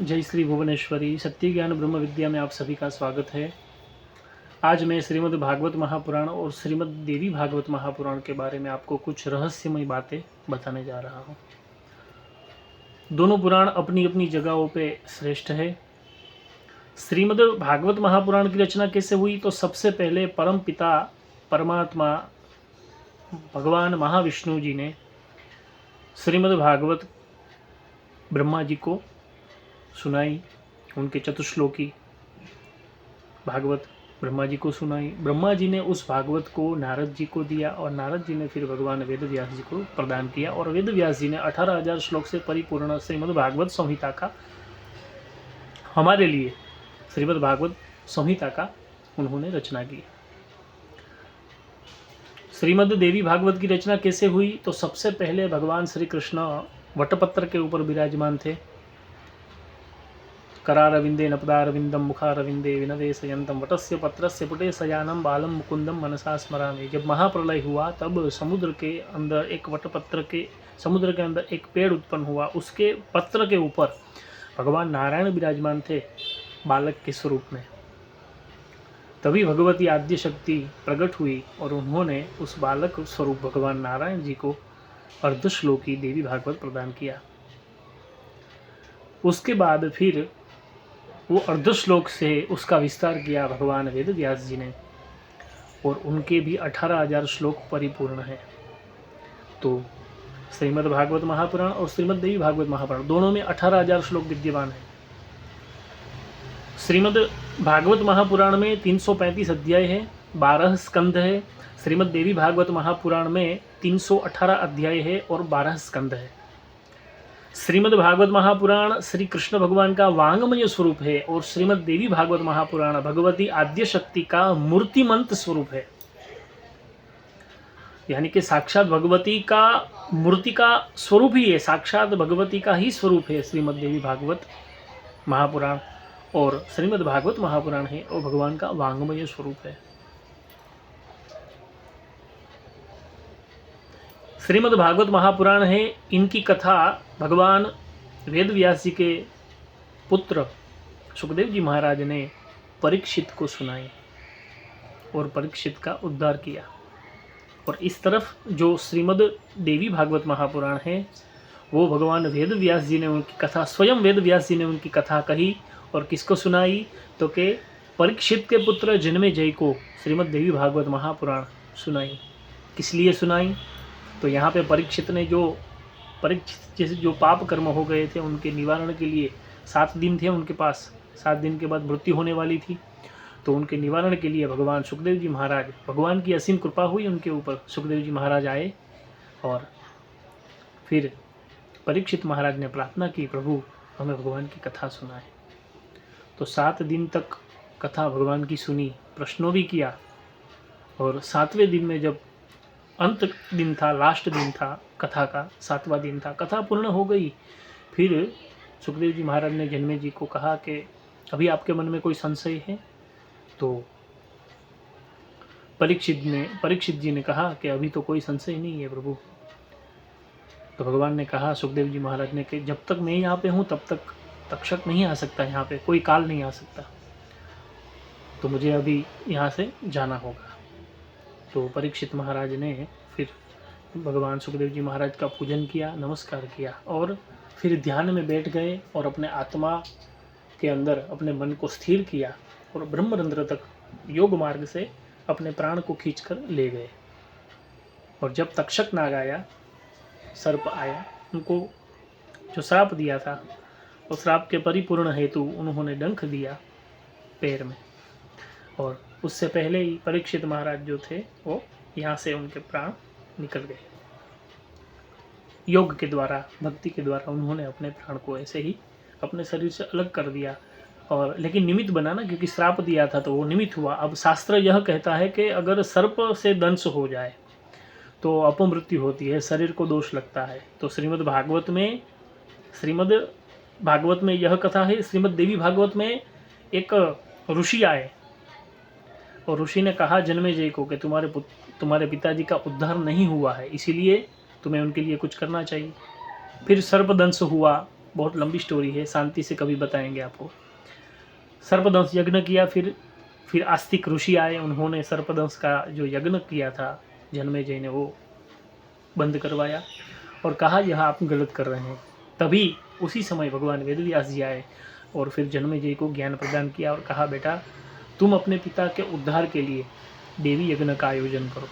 जय श्री भुवनेश्वरी सत्य ज्ञान ब्रह्म विद्या में आप सभी का स्वागत है। आज मैं श्रीमद् भागवत महापुराण और श्रीमद् देवी भागवत महापुराण के बारे में आपको कुछ रहस्यमय बातें बताने जा रहा हूँ। दोनों पुराण अपनी अपनी जगहों पे श्रेष्ठ है। श्रीमद् भागवत महापुराण की रचना कैसे हुई, तो सबसे पहले परम पिता परमात्मा भगवान महाविष्णु जी ने श्रीमद् भागवत ब्रह्मा जी को सुनाई। उनके चतुश्लोकी भागवत ब्रह्मा जी को सुनाई। ब्रह्मा जी ने उस भागवत को नारद जी को दिया और नारद जी ने फिर भगवान वेद व्यास जी को प्रदान किया और वेद व्यास जी ने 18,000 श्लोक से परिपूर्ण श्रीमद् भागवत संहिता का हमारे लिए श्रीमद् भागवत संहिता का उन्होंने रचना की। श्रीमद् देवी भागवत की रचना कैसे हुई, तो सबसे पहले भगवान श्री कृष्ण वटपत्र के ऊपर विराजमान थे। करारविंदे नपदारविंदम मुखारविंदे विनदेशयंतम वटस्य पत्रस्य पुटे सयानम बालम मुकुंदम मनसा स्मरामि। जब महाप्रलय हुआ तब समुद्र के अंदर एक पेड़ उत्पन्न हुआ। उसके पत्र के ऊपर भगवान नारायण विराजमान थे बालक के स्वरूप में। तभी भगवती आद्य शक्ति प्रकट हुई और उन्होंने उस बालक स्वरूप भगवान नारायण जी को अर्धश्लोकी देवी भागवत प्रदान किया। उसके बाद फिर वो अर्धश्लोक से उसका विस्तार किया भगवान वेद व्यास जी ने और उनके भी 18,000 श्लोक परिपूर्ण हैं। तो श्रीमद् भागवत महापुराण और श्रीमद् देवी भागवत महापुराण दोनों में 18,000 श्लोक विद्यमान है। श्रीमद् भागवत महापुराण में 335 अध्याय है, 12 स्कंध है। श्रीमद् देवी भागवत महापुराण में 318 अध्याय है और 12 स्कंध है। श्रीमद् भागवत महापुराण श्री कृष्ण भगवान का वांगमय स्वरूप है और श्रीमद् देवी भागवत महापुराण भगवती आद्य शक्ति का मूर्तिमंत स्वरूप है। यानी कि साक्षात भगवती का मूर्ति का स्वरूप ही है, साक्षात भगवती का ही स्वरूप है श्रीमद् देवी भागवत महापुराण। और श्रीमद् भागवत महापुराण है और भगवान का वांगमय स्वरूप है। श्रीमद् भागवत महापुराण है, इनकी कथा भगवान वेद व्यास जी के पुत्र सुखदेव जी महाराज ने परीक्षित को सुनाई और परीक्षित का उद्धार किया। और इस तरफ जो श्रीमद् देवी भागवत महापुराण है वो भगवान वेद व्यास जी ने उनकी कथा, स्वयं वेद व्यास जी ने उनकी कथा कही और किसको सुनाई, तो के परीक्षित के पुत्र जन्मेजय को श्रीमद् देवी भागवत महापुराण सुनाई। किस लिए सुनाई, तो यहाँ पे परीक्षित ने जो पाप कर्म हो गए थे उनके निवारण के लिए 7 दिन थे उनके पास, 7 दिन के बाद मृत्यु होने वाली थी। तो उनके निवारण के लिए भगवान सुखदेव जी महाराज, भगवान की असीम कृपा हुई उनके ऊपर, सुखदेव जी महाराज आए और फिर परीक्षित महाराज ने प्रार्थना की, प्रभु हमें भगवान की कथा सुनाए। तो 7 दिन तक कथा भगवान की सुनी, प्रश्नों भी किया और 7वें दिन में जब अंत दिन था, लास्ट दिन था कथा का, 7वां दिन था, कथा पूर्ण हो गई। फिर सुखदेव जी महाराज ने जन्मे जी को कहा कि अभी आपके मन में कोई संशय है, तो परीक्षित जी ने कहा कि अभी तो कोई संशय नहीं है प्रभु। तो भगवान ने कहा सुखदेव जी महाराज ने कि जब तक मैं यहाँ पे हूँ तब तक तक्षक नहीं आ सकता, यहाँ पे कोई काल नहीं आ सकता, तो मुझे अभी यहाँ से जाना होगा। तो परीक्षित महाराज ने फिर भगवान सुखदेव जी महाराज का पूजन किया, नमस्कार किया और फिर ध्यान में बैठ गए और अपने आत्मा के अंदर अपने मन को स्थिर किया और ब्रह्मरंध्र तक योग मार्ग से अपने प्राण को खींचकर ले गए। और जब तक्षक नाग आया, सर्प आया, उनको जो श्राप दिया था उस श्राप के परिपूर्ण हेतु उन्होंने डंक दिया पैर में और उससे पहले ही परीक्षित महाराज जो थे वो यहाँ से उनके प्राण निकल गए। योग के द्वारा, भक्ति के द्वारा उन्होंने अपने प्राण को ऐसे ही अपने शरीर से अलग कर दिया। और लेकिन निमित्त बना ना, क्योंकि श्राप दिया था तो वो निमित्त हुआ। अब शास्त्र यह कहता है कि अगर सर्प से दंश हो जाए तो अपमृत्यु होती है, शरीर को दोष लगता है। तो श्रीमद् भागवत में यह कथा है। श्रीमद् देवी भागवत में एक ऋषि आए और ऋषि ने कहा जन्मेजय को कि तुम्हारे पिताजी का उद्धार नहीं हुआ है, इसीलिए तुम्हें उनके लिए कुछ करना चाहिए। फिर सर्पदंश हुआ बहुत लंबी स्टोरी है, शांति से कभी बताएंगे आपको। सर्पदंश यज्ञ किया, फिर आस्तिक ऋषि आए, उन्होंने सर्पदंश का जो यज्ञ किया था जन्मेजय ने वो बंद करवाया और कहा यह आप गलत कर रहे हैं। तभी उसी समय भगवान वेदव्यास जी आए और फिर जन्मेजय को ज्ञान प्रदान किया और कहा बेटा तुम अपने पिता के उद्धार के लिए देवी यज्ञ का आयोजन करो।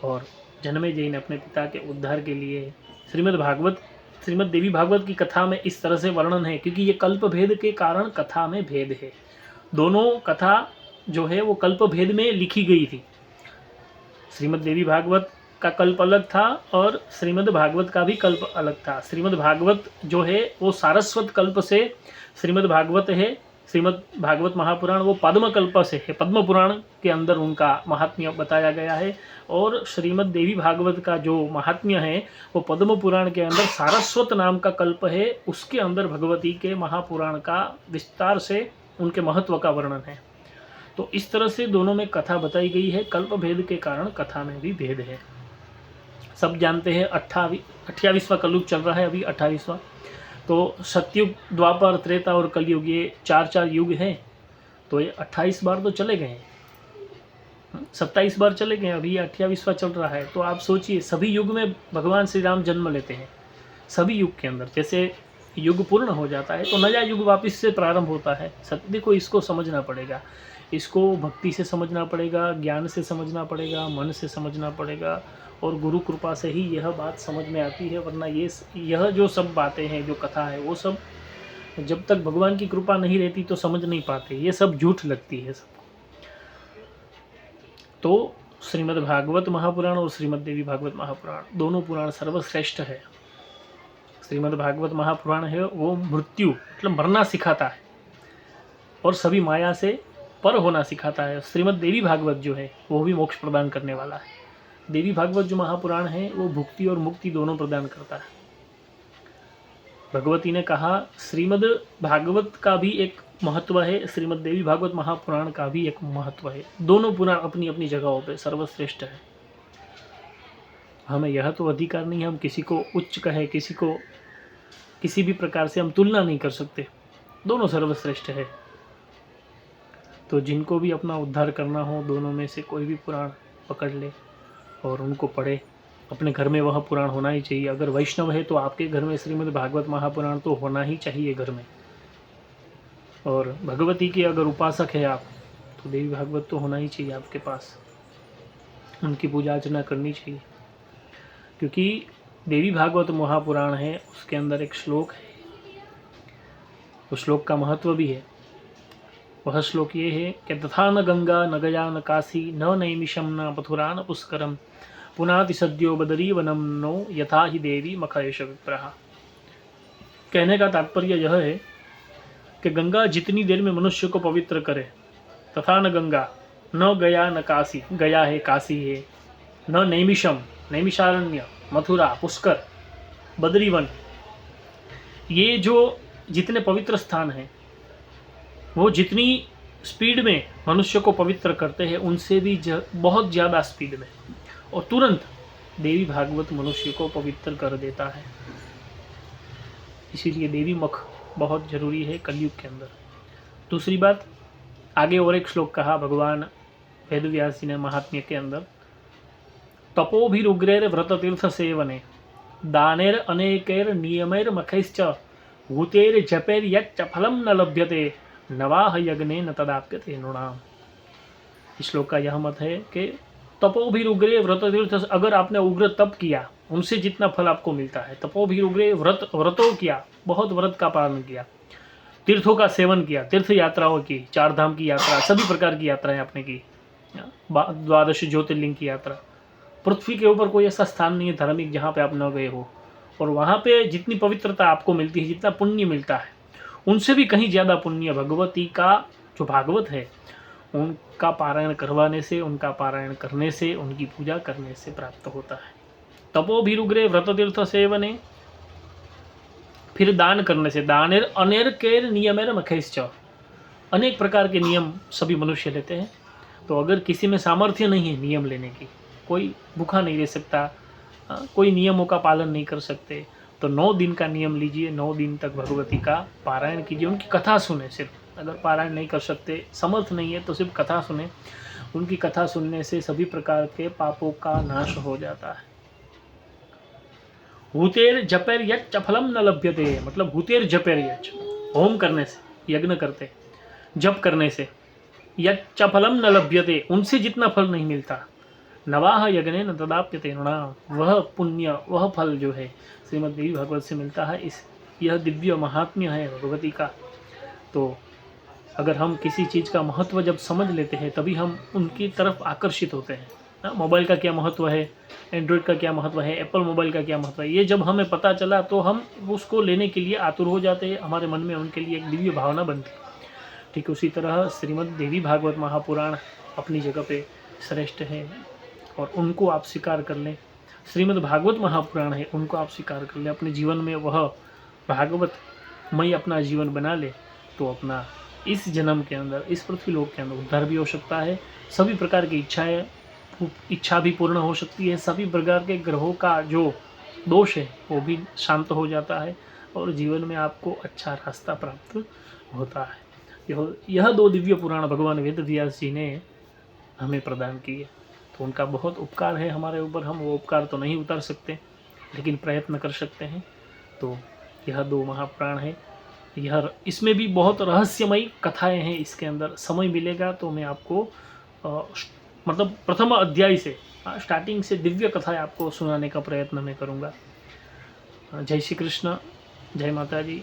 और जन्मेजय ने अपने पिता के उद्धार के लिए श्रीमद् देवी भागवत की कथा में इस तरह से वर्णन है, क्योंकि ये कल्प भेद के कारण कथा में भेद है। दोनों कथा जो है वो कल्प भेद में लिखी गई थी। श्रीमद् देवी भागवत का कल्प अलग था और श्रीमद् भागवत का भी कल्प अलग था। श्रीमद् भागवत जो है वो सारस्वत कल्प से श्रीमद् भागवत है, श्रीमद् भागवत महापुराण वो पद्म कल्प से है, पद्म पुराण के अंदर उनका महात्म्य बताया गया है। और श्रीमद् देवी भागवत का जो महात्म्य है वो पद्म पुराण के अंदर सारस्वत नाम का कल्प है, उसके अंदर भगवती के महापुराण का विस्तार से उनके महत्व का वर्णन है। तो इस तरह से दोनों में कथा बताई गई है। कल्प भेद के कारण कथा में भी भेद है। सब जानते हैं 28वां कलयुग चल रहा है अभी, 28वां। तो सतयुग, द्वापर, त्रेता और कलयुग ये 4 युग हैं। तो ये 28 बार तो चले गए, 27 बार चले गए, अभी 28वां चल रहा है। तो आप सोचिए सभी युग में भगवान श्री राम जन्म लेते हैं। सभी युग के अंदर जैसे युग पूर्ण हो जाता है तो नया युग वापस से प्रारंभ होता है। सत्य को इसको समझना पड़ेगा, इसको भक्ति से समझना पड़ेगा, ज्ञान से समझना पड़ेगा, मन से समझना पड़ेगा और गुरु कृपा से ही यह बात समझ में आती है। वरना यह जो सब बातें हैं, जो कथा है, वो सब जब तक भगवान की कृपा नहीं रहती तो समझ नहीं पाते, ये सब झूठ लगती है सबको। तो श्रीमद् भागवत महापुराण और श्रीमद् देवी भागवत महापुराण दोनों पुराण सर्वश्रेष्ठ है। श्रीमद् भागवत महापुराण है वो मृत्यु मतलब मरना सिखाता है और सभी माया से पर होना सिखाता है। श्रीमद् देवी भागवत जो है वो भी मोक्ष प्रदान करने वाला है। देवी भागवत जो महापुराण है वो भुक्ति और मुक्ति दोनों प्रदान करता है। भगवती ने कहा श्रीमद् भागवत का भी एक महत्व है, श्रीमद् देवी भागवत महापुराण का भी एक महत्व है। दोनों पुराण अपनी अपनी जगहों पे सर्वश्रेष्ठ है। हमें यह तो अधिकार नहीं है हम किसी को उच्च कहे, किसी को किसी भी प्रकार से हम तुलना नहीं कर सकते। दोनों सर्वश्रेष्ठ है। तो जिनको भी अपना उद्धार करना हो दोनों में से कोई भी पुराण पकड़ ले और उनको पढ़े। अपने घर में वह पुराण होना ही चाहिए। अगर वैष्णव है तो आपके घर में श्रीमद् भागवत महापुराण तो होना ही चाहिए घर में। और भगवती के अगर उपासक है आप तो देवी भागवत तो होना ही चाहिए आपके पास, उनकी पूजा अर्चना करनी चाहिए। क्योंकि देवी भागवत महापुराण है उसके अंदर एक श्लोक है, उस श्लोक का महत्व भी है। वह श्लोक ये है कि तथा न गंगा न गया न काशी न नैमिषम न मथुरा न पुष्करम पुनाति सद्यो बदरी वनम नो यथा ही देवी मखयश विप्रहा। कहने का तात्पर्य यह है कि गंगा जितनी देर में मनुष्य को पवित्र करे, तथा न गंगा न गया न काशी, गया है काशी है, न नैमिषम नैमिषारण्य, मथुरा, पुष्कर, बद्रीवन, ये जो जितने पवित्र स्थान हैं वो जितनी स्पीड में मनुष्य को पवित्र करते हैं उनसे भी बहुत ज़्यादा स्पीड में और तुरंत देवी भागवत मनुष्य को पवित्र कर देता है। इसीलिए देवी मुख बहुत जरूरी है कलयुग के अंदर। दूसरी बात, आगे और एक श्लोक कहा भगवान वेदव्यास जी ने महात्म्य के अंदर, तपोभिरुग्रैर व्रत तीर्थ सेवने दानेर अनेकैर नियमैर मखैश्च भूतेर जपैर यच्च फलम न लभ्यते नवाह यज्ञे न तदाप्यते नृणाम। इस श्लोक का यह मत है कि तपोभिरुग्रे व्रत तीर्थ, अगर आपने उग्र तप किया उनसे जितना फल आपको मिलता है, तपोभिरुग्रे व्रतों किया, बहुत व्रत का पालन किया, तीर्थों का सेवन किया, तीर्थ यात्राओं की, 4 धाम की यात्रा, सभी प्रकार की यात्राएं आपने की, 12 ज्योतिर्लिंग की यात्रा। पृथ्वी के ऊपर कोई ऐसा स्थान नहीं है धार्मिक जहाँ पे आप न गए हो, और वहाँ पे जितनी पवित्रता आपको मिलती है, जितना पुण्य मिलता है, उनसे भी कहीं ज़्यादा पुण्य भगवती का जो भागवत है उनका पारायण करवाने से, उनका पारायण करने से, उनकी पूजा करने से प्राप्त होता है। तपोभिरुग्रे व्रत तीर्थ सेवने, फिर दान करने से, दानेर अनेर केर नियमेर मखैश्च, अनेक प्रकार के नियम सभी मनुष्य लेते हैं। तो अगर किसी में सामर्थ्य नहीं है नियम लेने की, कोई भूखा नहीं रह सकता, कोई नियमों का पालन नहीं कर सकते, तो 9 दिन का नियम लीजिए, 9 दिन तक भगवती का पारायण कीजिए, उनकी कथा सुने। सिर्फ अगर पारायण नहीं कर सकते, समर्थ नहीं है, तो सिर्फ कथा सुने। उनकी कथा सुनने से सभी प्रकार के पापों का नाश हो जाता है। हुतेर जपेर यच फलम न लभ्यते, मतलब हुतेर जपेर यच, होम करने से, यज्ञ करते, जप करने से, यच फलम न लभ्यते, उनसे जितना फल नहीं मिलता, नवाह यज्ञ न तदाप्यते नृणाम, वह पुण्य, वह फल जो है श्रीमद् देवी भागवत से मिलता है। इस यह दिव्य महात्म्य है भगवती का। तो अगर हम किसी चीज़ का महत्व जब समझ लेते हैं, तभी हम उनकी तरफ आकर्षित होते हैं। मोबाइल का क्या महत्व है, एंड्रॉयड का क्या महत्व है, एप्पल मोबाइल का क्या महत्व है, ये जब हमें पता चला तो हम उसको लेने के लिए आतुर हो जाते हैं। हमारे मन में उनके लिए एक दिव्य भावना बनती है। ठीक उसी तरह श्रीमद् देवी भागवत महापुराण अपनी जगह पे श्रेष्ठ है, और उनको आप स्वीकार कर लें। श्रीमद् भागवत महापुराण है, उनको आप स्वीकार कर लें, अपने जीवन में वह भागवतमय अपना जीवन बना ले, तो अपना इस जन्म के अंदर, इस पृथ्वी लोक के अंदर उद्धार भी हो सकता है। सभी प्रकार की इच्छा भी पूर्ण हो सकती है। सभी प्रकार के ग्रहों का जो दोष है वो भी शांत हो जाता है, और जीवन में आपको अच्छा रास्ता प्राप्त होता है। यह 2 दिव्य पुराण भगवान वेद व्यास जी ने हमें प्रदान किए, तो उनका बहुत उपकार है हमारे ऊपर। हम वो उपकार तो नहीं उतार सकते, लेकिन प्रयत्न कर सकते हैं। तो यह 2 महापुराण है। यह इसमें भी बहुत रहस्यमयी कथाएं हैं। इसके अंदर समय मिलेगा तो मैं आपको मतलब प्रथम अध्याय से, स्टार्टिंग से दिव्य कथाएं आपको सुनाने का प्रयत्न मैं करूँगा। जय श्री कृष्ण, जय माता जी।